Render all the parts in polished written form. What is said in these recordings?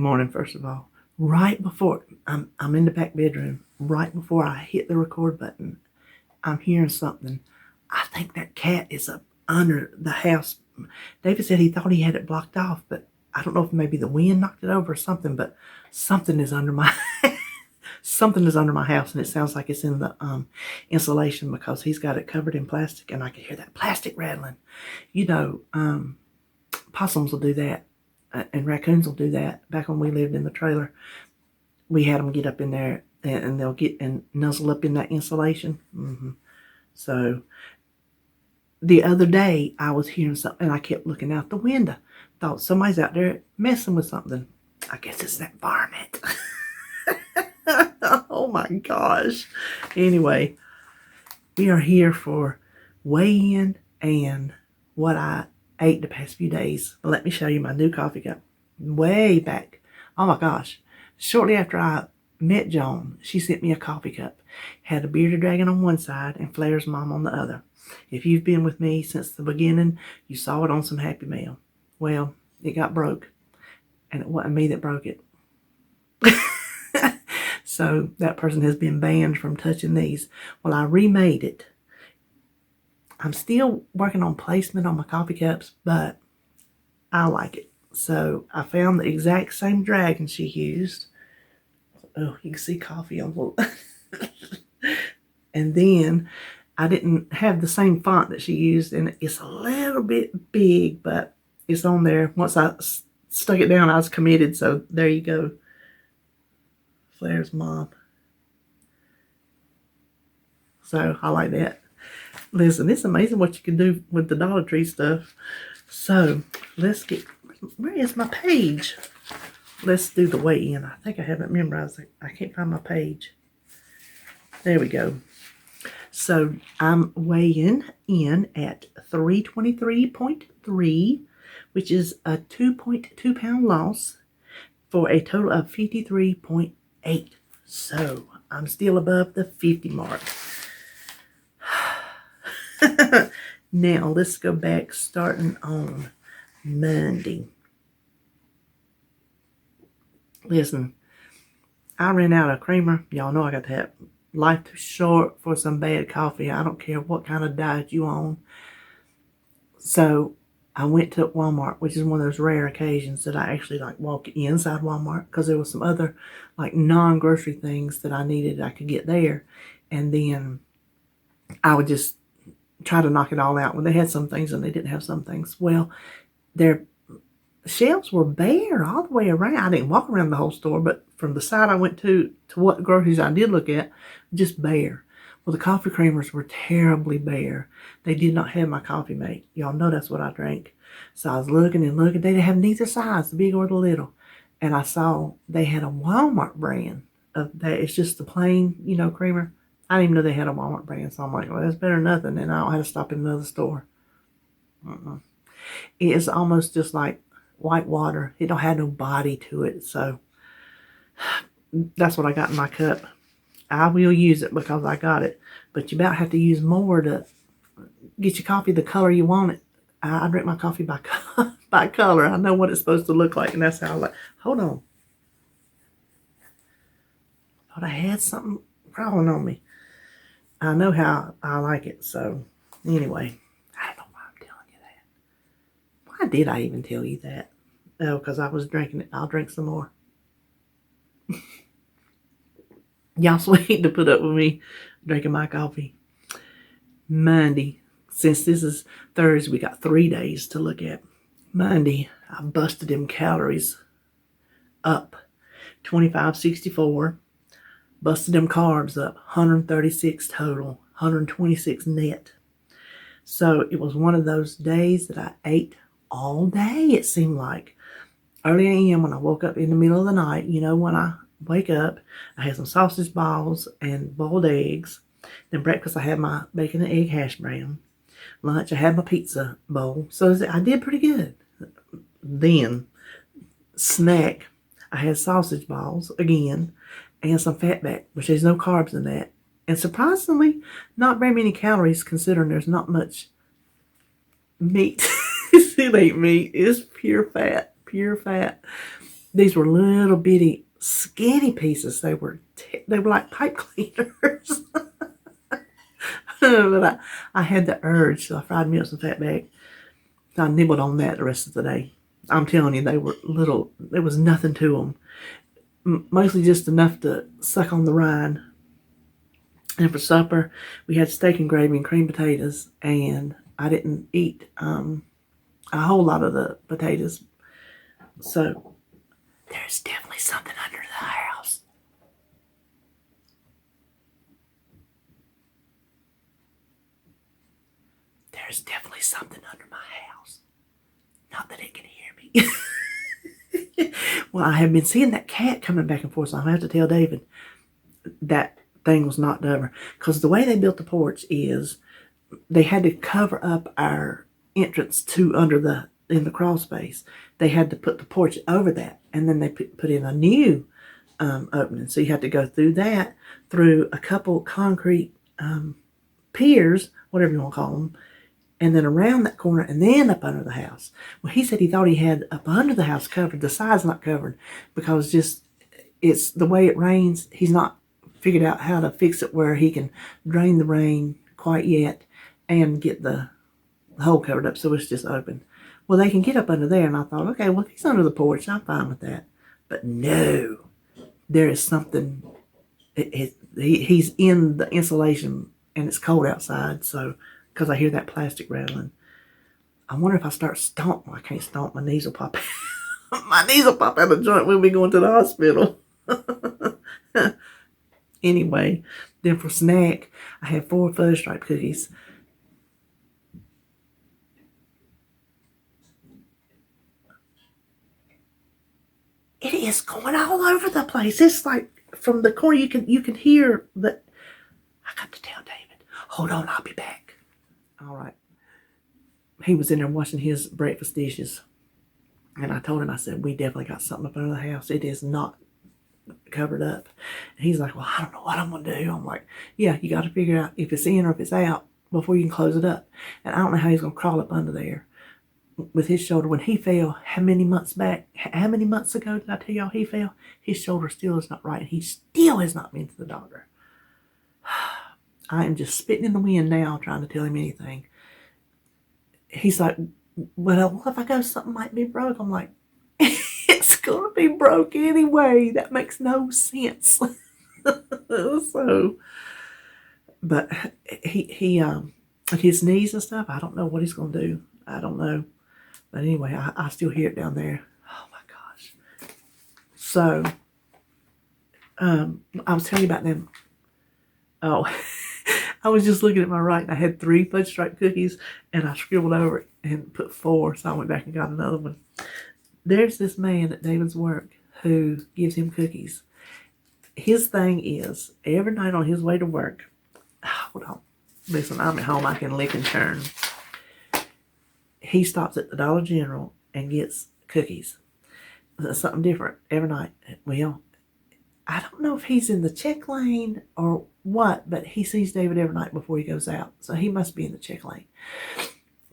morning, first of all. Right before I'm in the back bedroom, right before I hit the record button, I'm hearing something. I think that cat is up under the house. David said he thought he had it blocked off, but I don't know if maybe the wind knocked it over or something, but something is under my something is under my house, and it sounds like it's in the insulation because he's got it covered in plastic, and I can hear that plastic rattling. You know, possums will do that, and raccoons will do that. Back when we lived in the trailer, we had them get up in there, and they'll get and nuzzle up in that insulation. So the other day, I was hearing something, and I kept looking out the window. Thought somebody's out there messing with something. I guess it's that varmint. Oh my gosh. Anyway, we are here for weigh-in and what I ate the past few days. Let me show you my new coffee cup. Way back. Oh my gosh. Shortly after I met Joan, she sent me a coffee cup. Had a bearded dragon on one side and Flair's mom on the other. If you've been with me since the beginning, you saw it on some Happy Mail. Well, it got broke. And it wasn't me that broke it. So that person has been banned from touching these. Well, I remade it. I'm still working on placement on my coffee cups, but I like it. So I found the exact same dragon she used. Oh, you can see coffee on the... And then I didn't have the same font that she used, and it's a little bit big, but it's on there. Once I stuck it down, I was committed, so there you go. Flair's mom. So I like that. Listen, it's amazing what you can do with the Dollar Tree stuff. So let's get, where is my page? Let's do the weigh-in. I think I haven't memorized it. I can't find my page. There we go. So I'm weighing in at 323.3, which is a 2.2 pound loss for a total of 53.8. So I'm still above the 50 mark. Now let's go back starting on Monday. Listen, I ran out of creamer. Y'all know I got that. Life too short for some bad coffee. I don't care what kind of diet you on. So I went to Walmart, which is one of those rare occasions that I actually like walk inside Walmart, because there was some other like non-grocery things that I needed I could get there. And then I would just try to knock it all out when they had some things and they didn't have some things. Well, their shelves were bare all the way around. I didn't walk around the whole store, but from the side I went to what groceries I did look at, just bare. Well, the coffee creamers were terribly bare. They did not have my coffee mate. Y'all know that's what I drank. So I was looking and looking. They didn't have neither size, the big or the little. And I saw they had a Walmart brand of that. It's just the plain, you know, creamer. I didn't even know they had a Walmart brand. So I'm like, well, that's better than nothing. And I don't have to stop in another store. It is almost just like white water. It don't have no body to it. So that's what I got in my cup. I will use it because I got it. But you about have to use more to get your coffee the color you want it. I drink my coffee by color. I know what it's supposed to look like, and that's how I like. Hold on. Thought I had something crawling on me. I know how I like it. So anyway, I don't know why I'm telling you that. Why did I even tell you that? Oh, because I was drinking it. I'll drink some more. Y'all sweet to put up with me drinking my coffee. Monday, since this is Thursday, we got 3 days to look at. Monday, I busted them calories up 2564. Busted them carbs up 136 total, 126 net. So it was one of those days that I ate all day, it seemed like. Early a.m. when I woke up in the middle of the night, you know, when I wake up, I had some sausage balls and boiled eggs. Then breakfast, I had my bacon and egg hash brown. Lunch, I had my pizza bowl. So I did pretty good. Then, snack, I had sausage balls again and some fatback, which there's no carbs in that. And surprisingly, not very many calories considering there's not much meat. It ain't meat. It's pure fat. Pure fat. These were little bitty skinny pieces. They were like pipe cleaners. But I had the urge, so I fried me up some fatback. I nibbled on that the rest of the day. I'm telling you, they were little. There was nothing to them. Mostly just enough to suck on the rind. And for supper, we had steak and gravy and cream potatoes. And I didn't eat a whole lot of the potatoes. So there's definitely something under the house. There's definitely something under my house. Not that it can hear me. Well, I have been seeing that cat coming back and forth, so I'm going to have to tell David that thing was knocked over. Because the way they built the porch is they had to cover up our entrance to in the crawl space. They had to put the porch over that, and then they put in a new opening. So you had to go through that, through a couple concrete piers, whatever you want to call them, and then around that corner, and then up under the house. Well, he said he thought he had up under the house covered, the side's not covered, because it's the way it rains. He's not figured out how to fix it where he can drain the rain quite yet and get the hole covered up, so it's just open. Well, they can get up under there, and I thought, okay, well, if he's under the porch, I'm fine with that. But no, there is something. He's in the insulation, and it's cold outside, so because I hear that plastic rattling. I wonder if I start stomping. I can't stomp. My knees will pop out. My knees will pop out of the joint. We'll be going to the hospital. Anyway, then for snack, I had 4 fudge stripe cookies. It is going all over the place. It's like from the corner you can hear the. I got to tell David, hold on, I'll be back. All right. He was in there washing his breakfast dishes. And I told him, I said, we definitely got something up under the house. It is not covered up. And he's like, well, I don't know what I'm going to do. I'm like, yeah, you got to figure out if it's in or if it's out before you can close it up. And I don't know how he's going to crawl up under there with his shoulder. When he fell, how many months ago did I tell y'all he fell? His shoulder still is not right. And he still has not been to the doctor. I am just spitting in the wind now trying to tell him anything. He's like, well, what if I go, something might be broke? I'm like, it's going to be broke anyway. That makes no sense. So, but he his knees and stuff, I don't know what he's going to do. I don't know. But anyway, I still hear it down there. Oh my gosh. So, I was telling you about them. Oh, I was just looking at my right, and I had 3 fudge stripe cookies, and I scribbled over it and put 4, so I went back and got another one. There's this man at David's work who gives him cookies. His thing is, every night on his way to work, hold on, listen, I'm at home, I can lick and turn. He stops at the Dollar General and gets cookies. Something different every night. Well, I don't know if he's in the check lane or what, but he sees David every night before he goes out. So he must be in the check lane.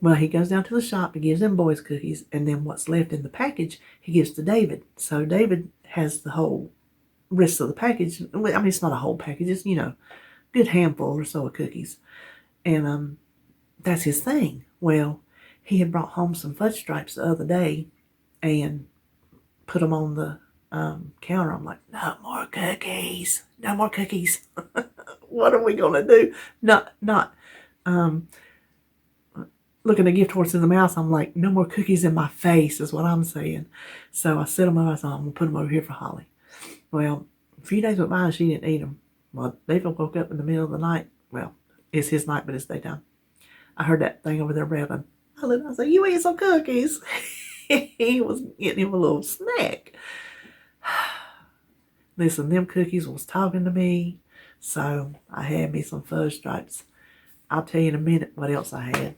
Well, he goes down to the shop and gives them boys cookies, and then what's left in the package, he gives to David. So David has the whole rest of the package. I mean, it's not a whole package. It's, good handful or so of cookies. And that's his thing. Well, he had brought home some fudge stripes the other day and put them on the counter. I'm like, no more cookies. No more cookies. What are we going to do? Not looking a gift horse in the mouth. I'm like, no more cookies in my face is what I'm saying. So I set them over. I said, I'm going to put them over here for Holly. Well, a few days went by and she didn't eat them. Well, David woke up in the middle of the night. Well, it's his night, but it's daytime. I heard that thing over there revving. I said, you ate some cookies. He was getting him a little snack. Listen, them cookies was talking to me. So I had me some fudge stripes. I'll tell you in a minute what else I had.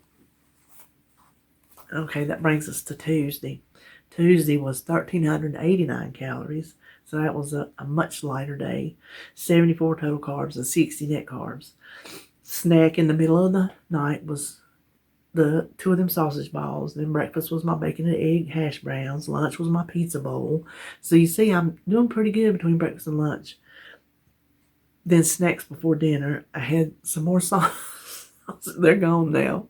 Okay, that brings us to Tuesday. Tuesday was 1,389 calories. So that was a much lighter day. 74 total carbs and 60 net carbs. Snack in the middle of the night was the 2 of them sausage balls. Then breakfast was my bacon and egg hash browns. Lunch was my pizza bowl. So you see, I'm doing pretty good between breakfast and lunch. Then snacks before dinner. I had some more sausage. They're gone now.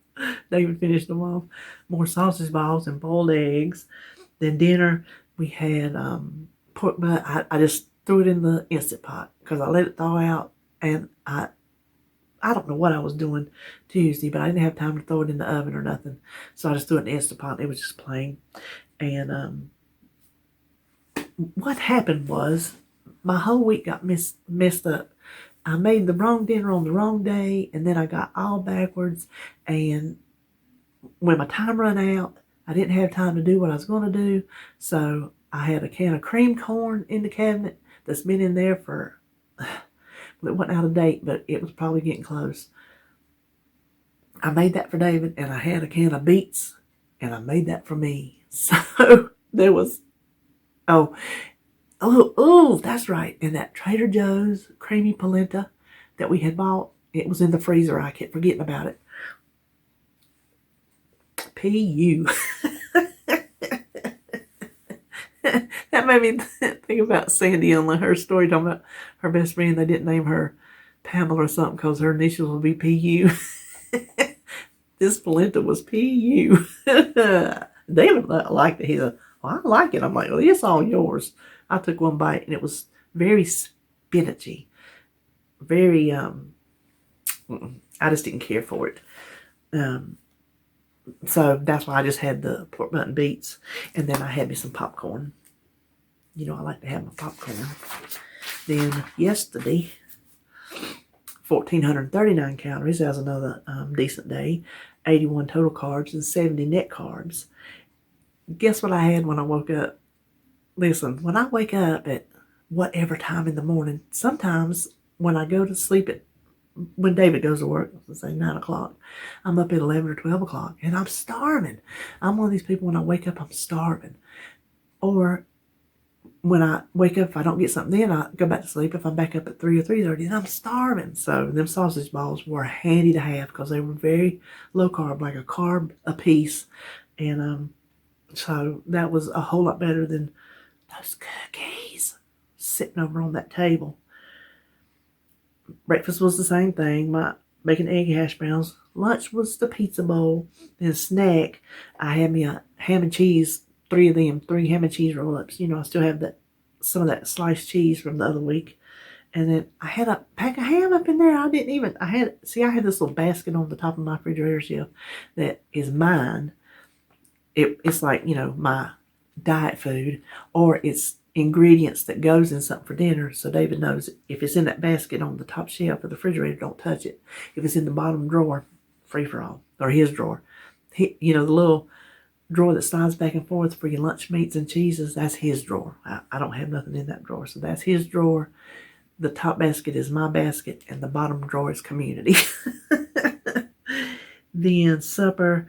David finished them off. More sausage balls and boiled eggs. Then dinner, we had pork butt. I just threw it in the Instant Pot because I let it thaw out, and I don't know what I was doing Tuesday, but I didn't have time to throw it in the oven or nothing. So I just threw it in the Instant Pot. It was just plain. And what happened was my whole week got messed up. I made the wrong dinner on the wrong day, and then I got all backwards. And when my time ran out, I didn't have time to do what I was going to do. So I had a can of cream corn in the cabinet that's been in there for, well, it wasn't out of date, but it was probably getting close. I made that for David, and I had a can of beets, and I made that for me. So there was, oh, that's right. And that Trader Joe's creamy polenta that we had bought, it was in the freezer. I kept forgetting about it. P.U. That made me think about Sandy on her story talking about her best friend. They didn't name her Pamela or something because her initials would be P.U. This polenta was P.U. David liked it. He said, well, I like it. I'm like, well, it's all yours. I took one bite, and it was very spinachy. Very, I just didn't care for it. So that's why I just had the pork butt and beets. And then I had me some popcorn. You know, I like to have my popcorn. Then yesterday, 1,439 calories. That was another decent day. 81 total carbs and 70 net carbs. Guess what I had when I woke up? Listen, when I wake up at whatever time in the morning, sometimes when I go to sleep when David goes to work, let's say 9 o'clock, I'm up at 11 or 12 o'clock, and I'm starving. I'm one of these people, when I wake up, I'm starving. Or when I wake up, if I don't get something in, I go back to sleep. If I'm back up at 3 or 3:30, and I'm starving. So them sausage balls were handy to have because they were very low carb, like a carb a piece. And so that was a whole lot better than those cookies sitting over on that table. Breakfast was the same thing. My bacon, egg, hash browns. Lunch was the pizza bowl. Then snack, I had me a ham and cheese, 3 of them, 3 ham and cheese roll-ups. You know, I still have some of that sliced cheese from the other week. And then I had a pack of ham up in there. I had this little basket on the top of my refrigerator shelf that is mine. It's like, you know, my diet food, or it's ingredients that goes in something for dinner. So David knows if it's in that basket on the top shelf of the refrigerator, don't touch it. If it's in the bottom drawer, free for all, or his drawer. The little drawer that slides back and forth for your lunch meats and cheeses, that's his drawer. I don't have nothing in that drawer. So that's his drawer. The top basket is my basket, and the bottom drawer is community. Then supper.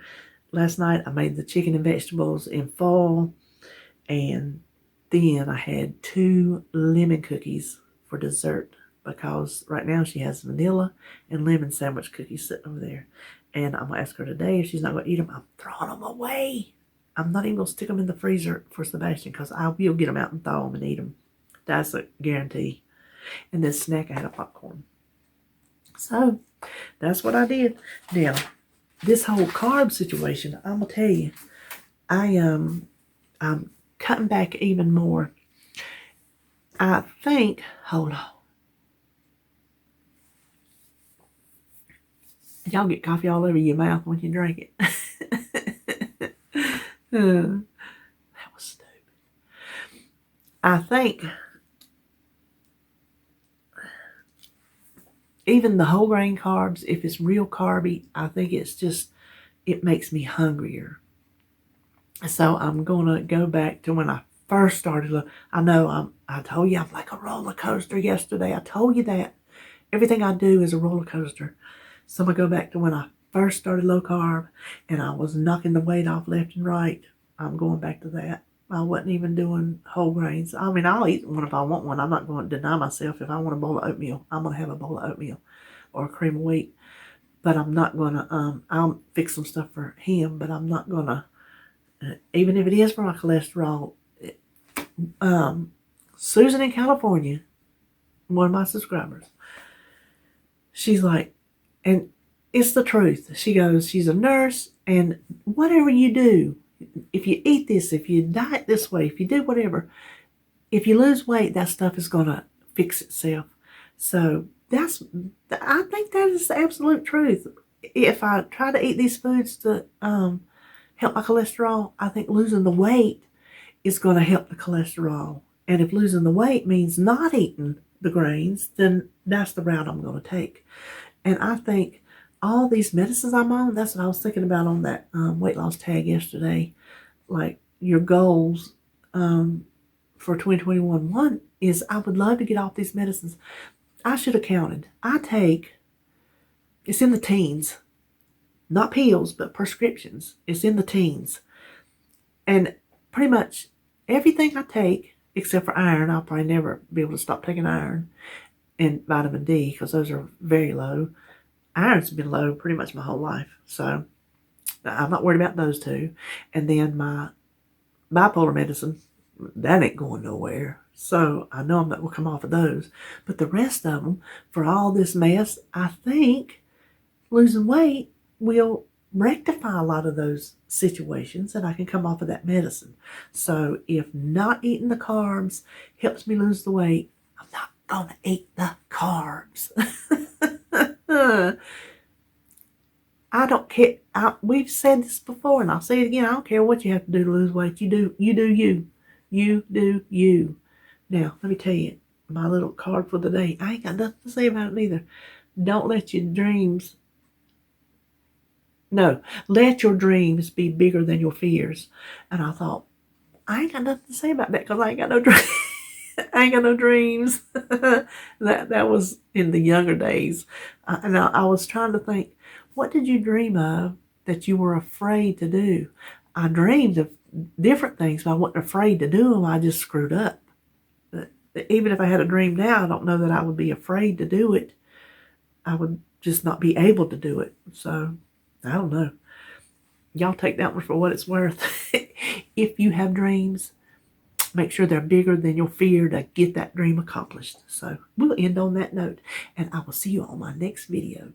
Last night I made the chicken and vegetables in fall, and then I had 2 lemon cookies for dessert because right now she has vanilla and lemon sandwich cookies sitting over there. And I'm going to ask her today if she's not going to eat them. I'm throwing them away. I'm not even going to stick them in the freezer for Sebastian because I will get them out and thaw them and eat them. That's a guarantee. And then snack, I had a popcorn. So that's what I did. Now, this whole carb situation, I'm going to tell you, I'm cutting back even more. I think, hold on. Y'all get coffee all over your mouth when you drink it. That was stupid. I think even the whole grain carbs, if it's real carby, I think it makes me hungrier. So I'm going to go back to when I first started. I told you I'm like a roller coaster yesterday. I told you that. Everything I do is a roller coaster. So I'm going to go back to when I first started low carb and I was knocking the weight off left and right. I'm going back to that. I wasn't even doing whole grains. I mean, I'll eat one if I want one. I'm not going to deny myself. If I want a bowl of oatmeal, I'm going to have a bowl of oatmeal or a cream of wheat. But I'm not going to, I'll fix some stuff for him, but I'm not going to, even if it is for my cholesterol. Susan in California, one of my subscribers, she's like, and it's the truth. She goes, she's a nurse, and whatever you do, if you eat this, if you diet this way, if you do whatever, if you lose weight, that stuff is going to fix itself. So I think that is the absolute truth. If I try to eat these foods to help my cholesterol, I think losing the weight is going to help the cholesterol. And if losing the weight means not eating the grains, then that's the route I'm going to take. And I think all these medicines I'm on, that's what I was thinking about on that weight loss tag yesterday. Like your goals for 2021. One is I would love to get off these medicines. I should have counted. It's in the teens. Not pills, but prescriptions. It's in the teens. And pretty much everything I take, except for iron, I'll probably never be able to stop taking iron, and vitamin D, because those are very low. Iron's been low pretty much my whole life, so I'm not worried about those two. And then my bipolar medicine, that ain't going nowhere. So I know I'm not going to come off of those. But the rest of them, for all this mess, I think losing weight will rectify a lot of those situations and I can come off of that medicine. So if not eating the carbs helps me lose the weight, I'm not going to eat the carbs. I don't care. We've said this before, and I'll say it again. I don't care what you have to do to lose weight. You do you. You do you. Now, let me tell you, my little card for the day. I ain't got nothing to say about it either. Don't let your dreams... No, let your dreams be bigger than your fears. And I thought, I ain't got nothing to say about that because I ain't got no dreams. I ain't got no dreams. that was in the younger days. And I was trying to think, what did you dream of that you were afraid to do? I dreamed of different things, but I wasn't afraid to do them. I just screwed up. Even if I had a dream now, I don't know that I would be afraid to do it. I would just not be able to do it. So, I don't know. Y'all take that one for what it's worth. If you have dreams, make sure they're bigger than your fear to get that dream accomplished. So, we'll end on that note, and I will see you on my next video.